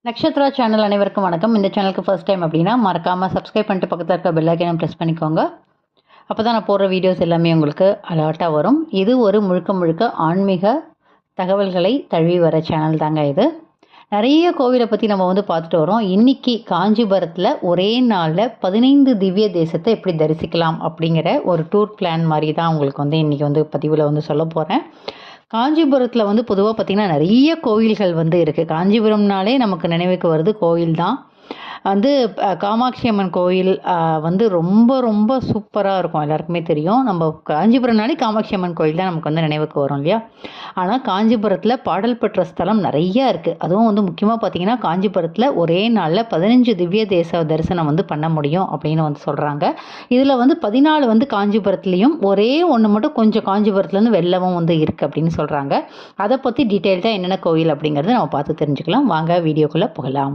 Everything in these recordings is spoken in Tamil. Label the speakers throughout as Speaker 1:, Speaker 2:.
Speaker 1: நக்ஷத்ரா சேனல் அனைவருக்கும் வணக்கம். இந்த சேனலுக்கு ஃபர்ஸ்ட் டைம் அப்படின்னா மறக்காமல் சப்ஸ்கிரைப் பண்ணிட்டு பக்கத்தில் இருக்க பெல் ஐக்கானை ப்ரெஸ் பண்ணிக்கோங்க. அப்போ தான் நான் போடுற வீடியோஸ் எல்லாமே உங்களுக்கு அலர்ட்டாக வரும். இது ஒரு முழுக்க ஆன்மீக தகவல்களை தழுவி வர சேனல் தாங்க இது. நிறைய கோவிலை பற்றி நம்ம பார்த்துட்டு வரோம். இன்றைக்கி காஞ்சிபுரத்தில் ஒரே நாளில் 15 திவ்ய தேசத்தை எப்படி தரிசிக்கலாம் அப்படிங்கிற ஒரு டூர் பிளான் மாதிரி தான் உங்களுக்கு இன்றைக்கி பதிவில் சொல்ல போகிறேன். காஞ்சிபுரத்தில் பொதுவாக பார்த்திங்கன்னா நிறைய கோவில்கள் இருக்குது. காஞ்சிபுரம்னாலே நமக்கு நினைவுக்கு வருது கோவில் தான். காமாட்சி அம்மன் கோயில் ரொம்ப சூப்பராக இருக்கும். எல்லாருக்குமே தெரியும். நம்ம காஞ்சிபுரம்னாலே காமாட்சி அம்மன் கோயில் தான் நமக்கு நினைவுக்கு வரும் இல்லையா? ஆனால் காஞ்சிபுரத்தில் பாடல் பெற்ற ஸ்தலம் நிறையா இருக்குது. அதுவும் முக்கியமாக பார்த்திங்கன்னா காஞ்சிபுரத்தில் ஒரே நாளில் 15 திவ்ய தேச தரிசனம் பண்ண முடியும் அப்படின்னு சொல்கிறாங்க. இதில் 14 காஞ்சிபுரத்துலேயும் ஒரே ஒன்று மட்டும் கொஞ்சம் காஞ்சிபுரத்துலேருந்து வெள்ளமும் இருக்குது அப்படின்னு சொல்கிறாங்க. அதை பற்றி டீட்டெயில்டாக என்னென்ன கோயில் அப்படிங்கிறத நம்ம பார்த்து தெரிஞ்சுக்கலாம். வாங்க வீடியோக்குள்ளே போகலாம்.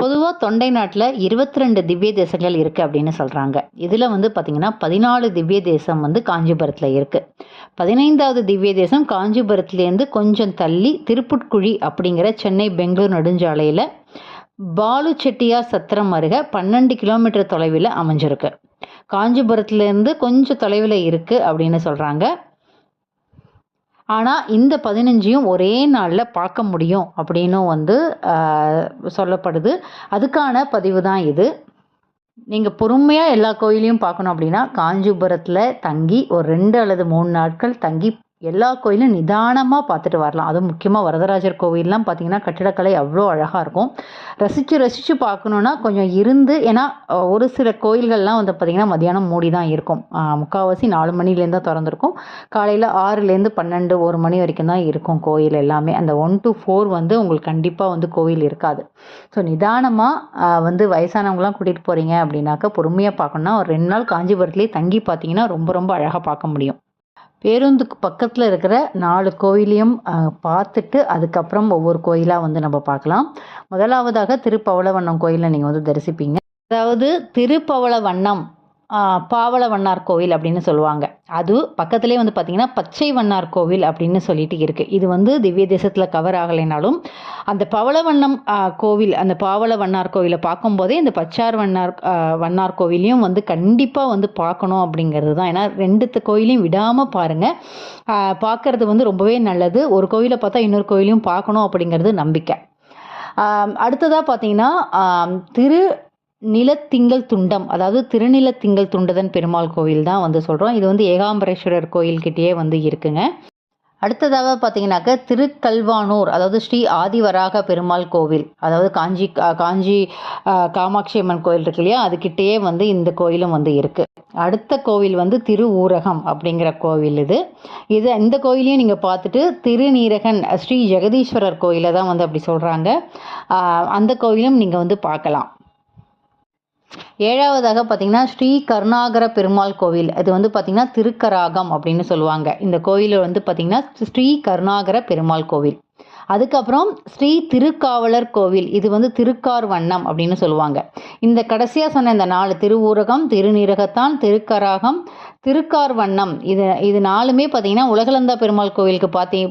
Speaker 1: பொதுவாக தொண்டை நாட்டில் 22 திவ்ய தேசங்கள் இருக்குது அப்படின்னு சொல்கிறாங்க. இதில் பார்த்திங்கன்னா 14 திவ்ய தேசம் காஞ்சிபுரத்தில் இருக்குது. 15வது திவ்ய தேசம் காஞ்சிபுரத்துலேருந்து கொஞ்சம் தள்ளி திருப்புட்குழி அப்படிங்கிற சென்னை பெங்களூர் நெடுஞ்சாலையில் பாலு செட்டியார் சத்திரம் அருகே 12 கிலோமீட்டர் தொலைவில் அமைஞ்சிருக்கு. காஞ்சிபுரத்துலேருந்து கொஞ்சம் தொலைவில் இருக்குது அப்படின்னு சொல்கிறாங்க. ஆனால் இந்த 15ஐயும் ஒரே நாளில் பார்க்க முடியும் அப்படின்னும் சொல்லப்படுது. அதுக்கான பதிவு தான் இது. நீங்கள் பொறுமையாக எல்லா கோயிலையும் பார்க்கணும் அப்படின்னா காஞ்சிபுரத்தில் தங்கி ஒரு 2 அல்லது 3 நாட்கள் தங்கி எல்லா கோயிலும் நிதானமாக பார்த்துட்டு வரலாம். அதுவும் முக்கியமாக வரதராஜர் கோவில்லாம் பார்த்திங்கன்னா கட்டிடக்கலை அவ்வளோ அழகாக இருக்கும். ரசித்து பார்க்கணுன்னா கொஞ்சம் இருந்து, ஏன்னா ஒரு சில கோயில்கள்லாம் பார்த்திங்கன்னா மத்தியானம் மூடி தான் இருக்கும். முக்கால்வாசி 4 மணிலேருந்து தான் திறந்துருக்கும். காலையில் 6லேருந்து 12 1 மணி வரைக்கும் தான் இருக்கும் கோயில் எல்லாமே. அந்த 1 to 4 உங்களுக்கு கண்டிப்பாக கோவில் இருக்காது. ஸோ நிதானமாக வயசானவங்களாம் கூட்டிகிட்டு போகிறீங்க அப்படின்னாக்கா பொறுமையாக பார்க்கணுன்னா ஒரு 2 நாள் காஞ்சிபுரத்துலேயே தங்கி பார்த்தீங்கன்னா ரொம்ப அழகாக பார்க்க முடியும். பேருந்துக்கு பக்கத்தில் இருக்கிற 4 கோயிலையும் பார்த்துட்டு அதுக்கப்புறம் ஒவ்வொரு கோயிலாக நம்ம பார்க்கலாம். முதலாவதாக திருப்பவளவண்ணம் கோயிலை நீங்கள் தரிசிப்பீங்க. அதாவது திருப்பவளவண்ணம் பாவலவண்ணார் கோவில் அப்படின்னு சொல்லுவாங்க. அது பக்கத்துலேயே பார்த்திங்கன்னா பச்சை வண்ணார் கோவில் அப்படின்னு சொல்லிட்டு இருக்குது. இது திவ்ய தேசத்தில் கவர் ஆகலைனாலும் அந்த பவளவண்ணம் கோவில், அந்த பாவலவண்ணார் கோவிலை பார்க்கும்போதே இந்த பச்சார் வண்ணார் கோவிலையும் கண்டிப்பாக பார்க்கணும் அப்படிங்கிறது தான். ஏன்னா 2 கோயிலையும் விடாமல் பாருங்கள். பார்க்குறது ரொம்பவே நல்லது. ஒரு கோவிலை பார்த்தா இன்னொரு கோயிலையும் பார்க்கணும் அப்படிங்கிறது நம்பிக்கை. அடுத்ததாக பார்த்திங்கன்னா நிலத்திங்கள் துண்டம், அதாவது திருநிலத்திங்கள் துண்டதன் பெருமாள் கோவில் தான் சொல்கிறோம். இது ஏகாம்பரேஸ்வரர் கோயில்கிட்டயே இருக்குங்க. அடுத்ததாக பார்த்தீங்கன்னாக்க திருக்கல்வானூர், அதாவது ஸ்ரீ ஆதிவராக பெருமாள் கோவில், அதாவது காஞ்சி காமாட்சி அம்மன் கோயில் இருக்கு இல்லையா, அதுக்கிட்டேயே இந்த கோயிலும் இருக்குது. அடுத்த கோவில் திரு ஊரகம் அப்படிங்கிற கோவில். இந்த கோயிலையும் நீங்கள் பார்த்துட்டு திருநீரகன் ஸ்ரீ ஜெகதீஸ்வரர் கோயிலை தான் அப்படி சொல்கிறாங்க. அந்த கோயிலும் நீங்கள் பார்க்கலாம். 7வதாக பார்த்திங்கன்னா ஸ்ரீ கருணாகர பெருமாள் கோவில். இது பார்த்திங்கன்னா திருக்கராகம் அப்படின்னு சொல்லுவாங்க. இந்த கோயில் பார்த்திங்கன்னா ஸ்ரீ கருணாகர பெருமாள் கோவில். அதுக்கப்புறம் ஸ்ரீ திருக்காவலர் கோவில். இது திருக்கார் வண்ணம் அப்படின்னு சொல்லுவாங்க. இந்த கடைசியாக சொன்ன இந்த 4 திருவூரகம், திருநீரகத்தான், திருக்கராகம், திருக்கார் வண்ணம், இது 4மே பார்த்தீங்கன்னா உலகளந்தா பெருமாள் கோவிலுக்கு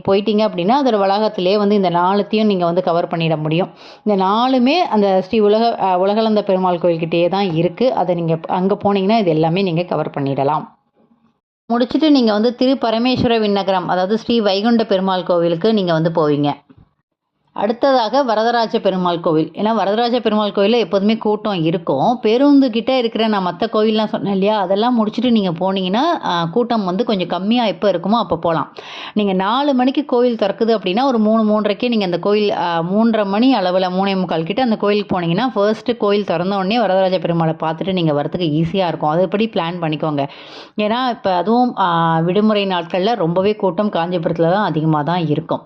Speaker 1: போயிட்டீங்க அப்படின்னா அதோட வளாகத்திலே இந்த 4த்தையும் நீங்கள் கவர் பண்ணிட முடியும். இந்த 4மே அந்த ஸ்ரீ உலகளந்த பெருமாள் கோவில்கிட்டே தான் இருக்குது. அதை நீங்கள் அங்கே போனீங்கன்னா இது எல்லாமே நீங்கள் கவர் பண்ணிடலாம். முடிச்சுட்டு நீங்கள் திரு பரமேஸ்வர விண்ணகரம், அதாவது ஸ்ரீ வைகுண்ட பெருமாள் கோவிலுக்கு நீங்கள் போவீங்க. அடுத்ததாக வரதராஜ பெருமாள் கோவில். ஏன்னா வரதராஜ பெருமாள் கோயிலில் எப்போதுமே கூட்டம் இருக்கும். பேருந்து கிட்டே இருக்கிற நான் மற்ற கோயிலெலாம் சொன்னேன் இல்லையா, அதெல்லாம் முடிச்சுட்டு நீங்கள் போனீங்கன்னா கூட்டம் கொஞ்சம் கம்மியாக எப்போ இருக்குமோ அப்போ போகலாம். நீங்கள் 4 மணிக்கு கோயில் திறக்குது அப்படின்னா ஒரு 3-3:30 நீங்கள் அந்த கோயில் 3:30 மணி அளவில் 3:45 கிட்ட அந்த கோயிலுக்கு போனீங்கன்னா ஃபர்ஸ்ட்டு கோயில் திறந்த உடனே வரதராஜ பெருமாளை பார்த்துட்டு நீங்கள் வரத்துக்கு ஈஸியாக இருக்கும். அதுபடி பிளான் பண்ணிக்கோங்க. ஏன்னா இப்போ அதுவும் விடுமுறை நாட்களில் ரொம்பவே கூட்டம் காஞ்சிபுரத்தில் தான் அதிகமாக தான் இருக்கும்.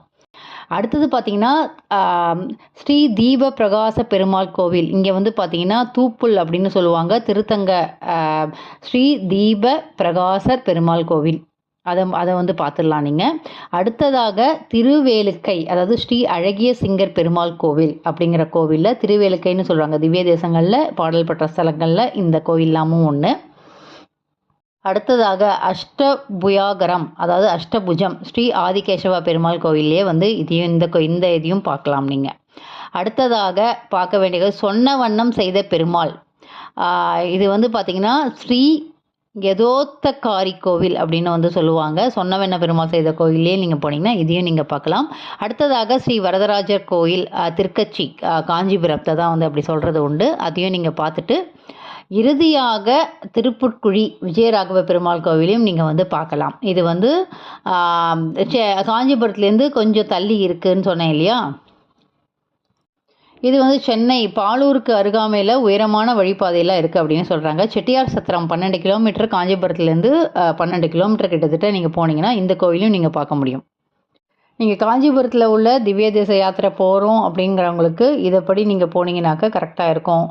Speaker 1: அடுத்தது பார்த்திங்கன்னா ஸ்ரீ தீப பிரகாச பெருமாள் கோவில். இங்கே பார்த்திங்கன்னா தூப்புல் அப்படின்னு சொல்லுவாங்க. திருத்தங்க ஸ்ரீ தீப பிரகாசர் பெருமாள் கோவில். அதை பார்த்துடலாம் நீங்கள். அடுத்ததாக திருவேலுக்கை, அதாவது ஸ்ரீ அழகிய சிங்கர் பெருமாள் கோவில் அப்படிங்கிற கோவிலில் திருவேலுக்கைன்னு சொல்கிறாங்க. திவ்ய தேசங்களில் பாடல் பெற்ற ஸ்தலங்களில் இந்த கோவில்லாமும் ஒன்று. அடுத்ததாக அஷ்டபுயாகரம், அதாவது அஷ்டபுஜம், ஸ்ரீ ஆதிகேசவ பெருமாள் கோவிலே இதையும் இதையும் பார்க்கலாம் நீங்கள். அடுத்ததாக பார்க்க வேண்டியது சொன்ன வண்ணம் செய்த பெருமாள். இது வந்து பார்த்திங்கன்னா ஸ்ரீ யதோத்தக்காரி கோவில் அப்படின்னு வந்து சொல்லுவாங்க. சொன்னவண்ண பெருமாள் செய்த கோயிலே நீங்கள் போனீங்கன்னா இதையும் நீங்கள் பார்க்கலாம். அடுத்ததாக ஸ்ரீ வரதராஜர் கோயில் திருக்கச்சி காஞ்சிபுரத்தை தான் வந்து அப்படி சொல்கிறது உண்டு. அதையும் நீங்கள் பார்த்துட்டு இறுதியாக திருப்புட்குழி விஜயராகவ பெருமாள் கோவிலையும் நீங்கள் வந்து பார்க்கலாம். இது வந்து காஞ்சிபுரத்துலேருந்து கொஞ்சம் தள்ளி இருக்குதுன்னு சொன்னேன் இல்லையா. இது வந்து சென்னை பாலூருக்கு அருகாமையில் உயரமான வழிபாதையெல்லாம் இருக்குது அப்படின்னு சொல்கிறாங்க. செட்டியார் சத்திரம் 12 கிலோமீட்டர், காஞ்சிபுரத்துலேருந்து 12 கிலோமீட்டர் கிட்டத்தட்ட நீங்கள் போனீங்கன்னா இந்த கோயிலும் நீங்கள் பார்க்க முடியும். நீங்கள் காஞ்சிபுரத்தில் உள்ள திவ்ய தேச யாத்திரை போகிறோம் அப்படிங்கிறவங்களுக்கு இதைப்படி நீங்கள் போனீங்கன்னாக்கா கரெக்டாக இருக்கும்.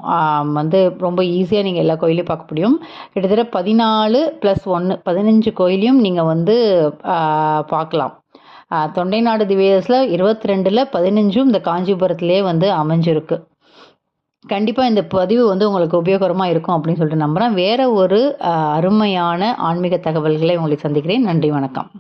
Speaker 1: வந்து ரொம்ப ஈஸியாக நீங்கள் எல்லா கோயிலையும் பார்க்க முடியும். கிட்டத்தட்ட 14+1 15 கோயிலையும் நீங்கள் வந்து பார்க்கலாம். தொண்டை நாடு திவ்யதேசில் 22ல் 15ம் இந்த காஞ்சிபுரத்திலே வந்து அமைஞ்சிருக்கு. கண்டிப்பாக இந்த பதிவு வந்து உங்களுக்கு உபயோகரமாக இருக்கும் அப்படின்னு சொல்லிட்டு நம்புகிறேன். வேறு ஒரு அருமையான ஆன்மீக தகவல்களை உங்களை சந்திக்கிறேன். நன்றி, வணக்கம்.